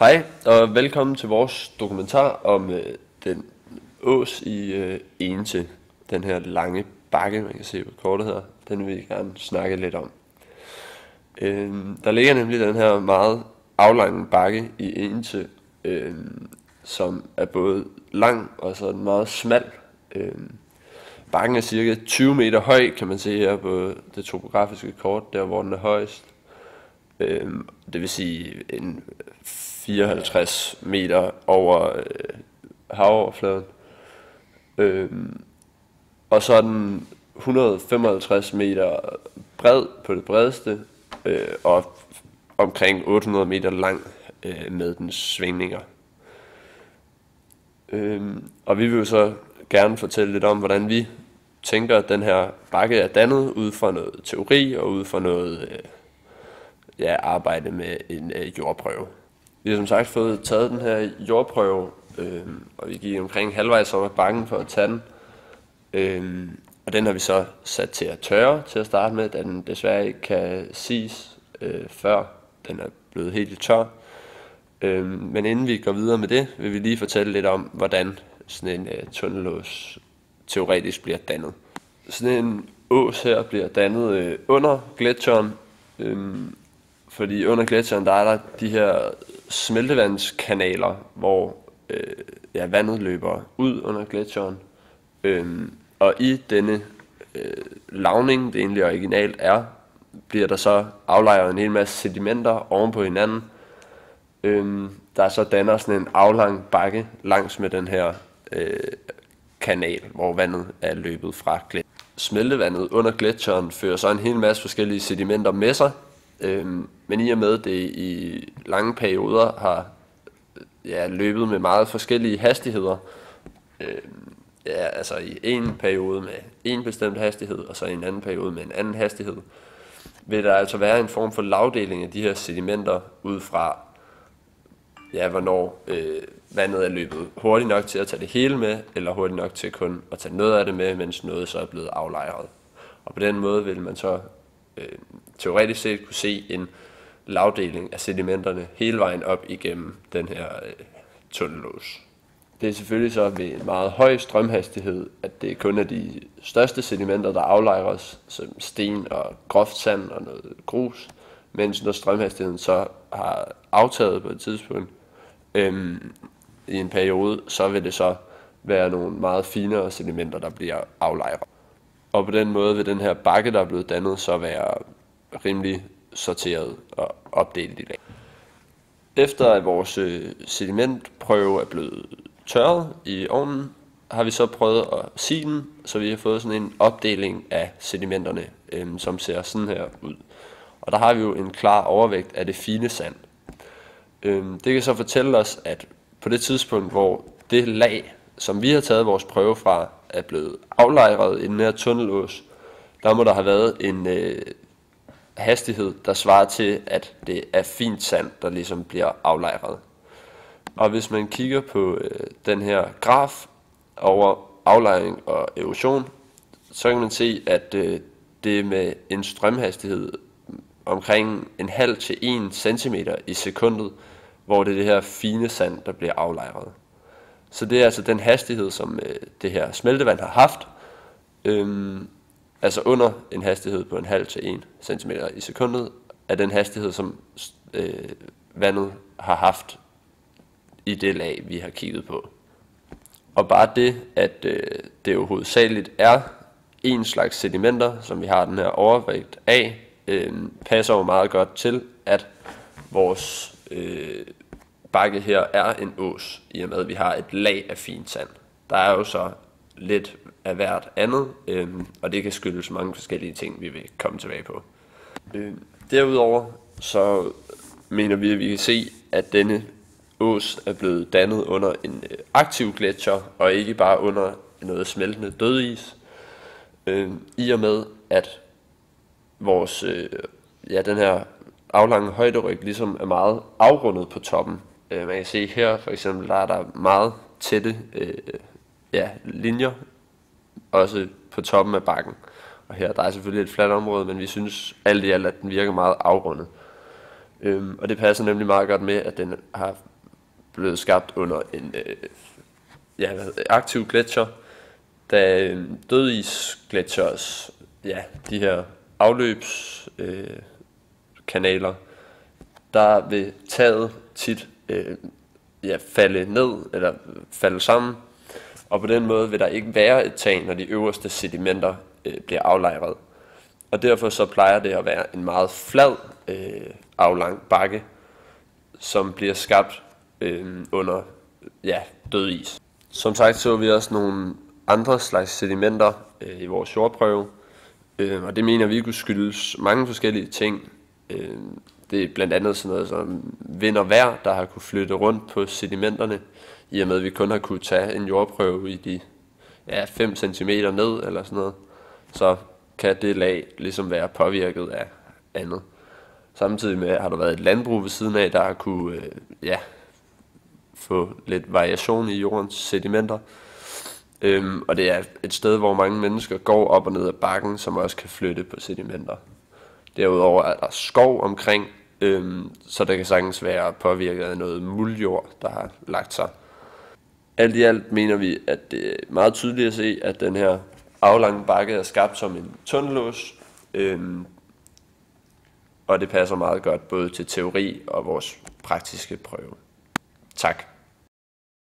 Hej og velkommen til vores dokumentar om den ås i Egense. Den her lange bakke, man kan se på kortet her, den vil vi gerne snakke lidt om. Der ligger nemlig den her meget aflange bakke i Egense, som er både lang og så meget smal. Bakken er cirka 20 meter høj, kan man se her på det topografiske kort, der hvor den er højest. Det vil sige en 54 meter over havoverfladen. Og så er den 155 meter bred på det bredeste, og omkring 800 meter lang med dens svingninger. Og vi vil jo så gerne fortælle lidt om, hvordan vi tænker, at den her bakke er dannet ud fra noget teori og ud fra noget arbejde med en jordprøve. Vi har som sagt fået taget den her jordprøve, og vi gik omkring halvvejs over bakken for at tage den. Og den har vi så sat til at tørre til at starte med, da den desværre ikke kan siges, før den er blevet helt tør. Men inden vi går videre med det, vil vi lige fortælle lidt om, hvordan sådan en tunnelås teoretisk bliver dannet. Sådan en ås her bliver dannet under gletsjeren, fordi under gletsjeren der er der de her smeltevandskanaler, hvor vandet løber ud under gletsjeren. Og i denne lavning, det egentlig originalt er, bliver der så aflejret en hel masse sedimenter oven på hinanden, der så danner sådan en aflang bakke langs med den her kanal, hvor vandet er løbet fra gletsjeren. Smeltevandet under gletsjeren fører så en hel masse forskellige sedimenter med sig, men i og med det i lange perioder har løbet med meget forskellige hastigheder, altså i en periode med en bestemt hastighed, og så i en anden periode med en anden hastighed, vil der altså være en form for lagdeling af de her sedimenter ud fra, hvornår vandet er løbet hurtigt nok til at tage det hele med, eller hurtigt nok til kun at tage noget af det med, mens noget så er blevet aflejret. Og på den måde vil man så teoretisk set kunne se en lagdeling af sedimenterne hele vejen op igennem den her tunnelås. Det er selvfølgelig så ved en meget høj strømhastighed, at det kun er de største sedimenter, der aflejres, som sten og groft sand og noget grus, mens når strømhastigheden så har aftaget på et tidspunkt i en periode, så vil det så være nogle meget finere sedimenter, der bliver aflejret. Og på den måde vil den her bakke, der er blevet dannet, så være rimelig sorteret og opdelt i lag. Efter at vores sedimentprøve er blevet tørret i ovnen, har vi så prøvet at sige den, så vi har fået sådan en opdeling af sedimenterne, som ser sådan her ud. Og der har vi jo en klar overvægt af det fine sand. Det kan så fortælle os, at på det tidspunkt, hvor det lag, som vi har taget vores prøve fra, er blevet aflejret i den her tunnelås, der må der have været en hastighed, der svarer til, at det er fint sand, der ligesom bliver aflejret. Og hvis man kigger på den her graf over aflejring og erosion, så kan man se, at det med en strømhastighed omkring 0,5 til 1 cm i sekundet, hvor det er det her fine sand, der bliver aflejret. Så det er altså den hastighed, som det her smeltevand har haft, altså under en hastighed på 0,5 til 1 cm i sekundet, er den hastighed, som vandet har haft i det lag, vi har kigget på. Og bare det, at det jo hovedsageligt er en slags sedimenter, som vi har den her overvægt af, passer jo meget godt til, at vores bakke her er en ås, i og med at vi har et lag af fint sand. Der er jo så lidt af hvert andet, og det kan skyldes mange forskellige ting, vi vil komme tilbage på. Derudover så mener vi, at vi kan se, at denne ås er blevet dannet under en aktiv gletsjer, og ikke bare under noget smeltende dødis, i og med at vores den her aflange højderyg ligesom er meget afrundet på toppen. Man kan se her for eksempel, der er der meget tætte linjer, også på toppen af bakken. Og her der er selvfølgelig et fladt område, men vi synes alt i alt, at den virker meget afrundet. Og det passer nemlig meget godt med, at den har blevet skabt under en aktiv gletsjer, da dødisgletsjers, de her afløbskanaler, der vil taget tit falde ned eller falde sammen, og på den måde vil der ikke være et tag, når de øverste sedimenter bliver aflejret. Og derfor så plejer det at være en meget flad, aflang bakke, som bliver skabt under død is. Som sagt så vi også nogle andre slags sedimenter i vores jordprøve, og det mener vi kunne skyldes mange forskellige ting. Det er blandt andet sådan noget som vind og vejr, der har kunne flytte rundt på sedimenterne, i og med at vi kun har kunne tage en jordprøve i de 5 cm ned eller sådan noget. Så kan det lag ligesom være påvirket af andet. Samtidig med har der været et landbrug ved siden af, der har kunne få lidt variation i jordens sedimenter. Og det er et sted, hvor mange mennesker går op og ned ad bakken, som også kan flytte på sedimenter. Derudover er der skov omkring, så der kan sagtens være påvirket af noget muldjord, der har lagt sig. Alt i alt mener vi, at det er meget tydeligt at se, at den her aflange bakke er skabt som en tunnellås, og det passer meget godt både til teori og vores praktiske prøve. Tak.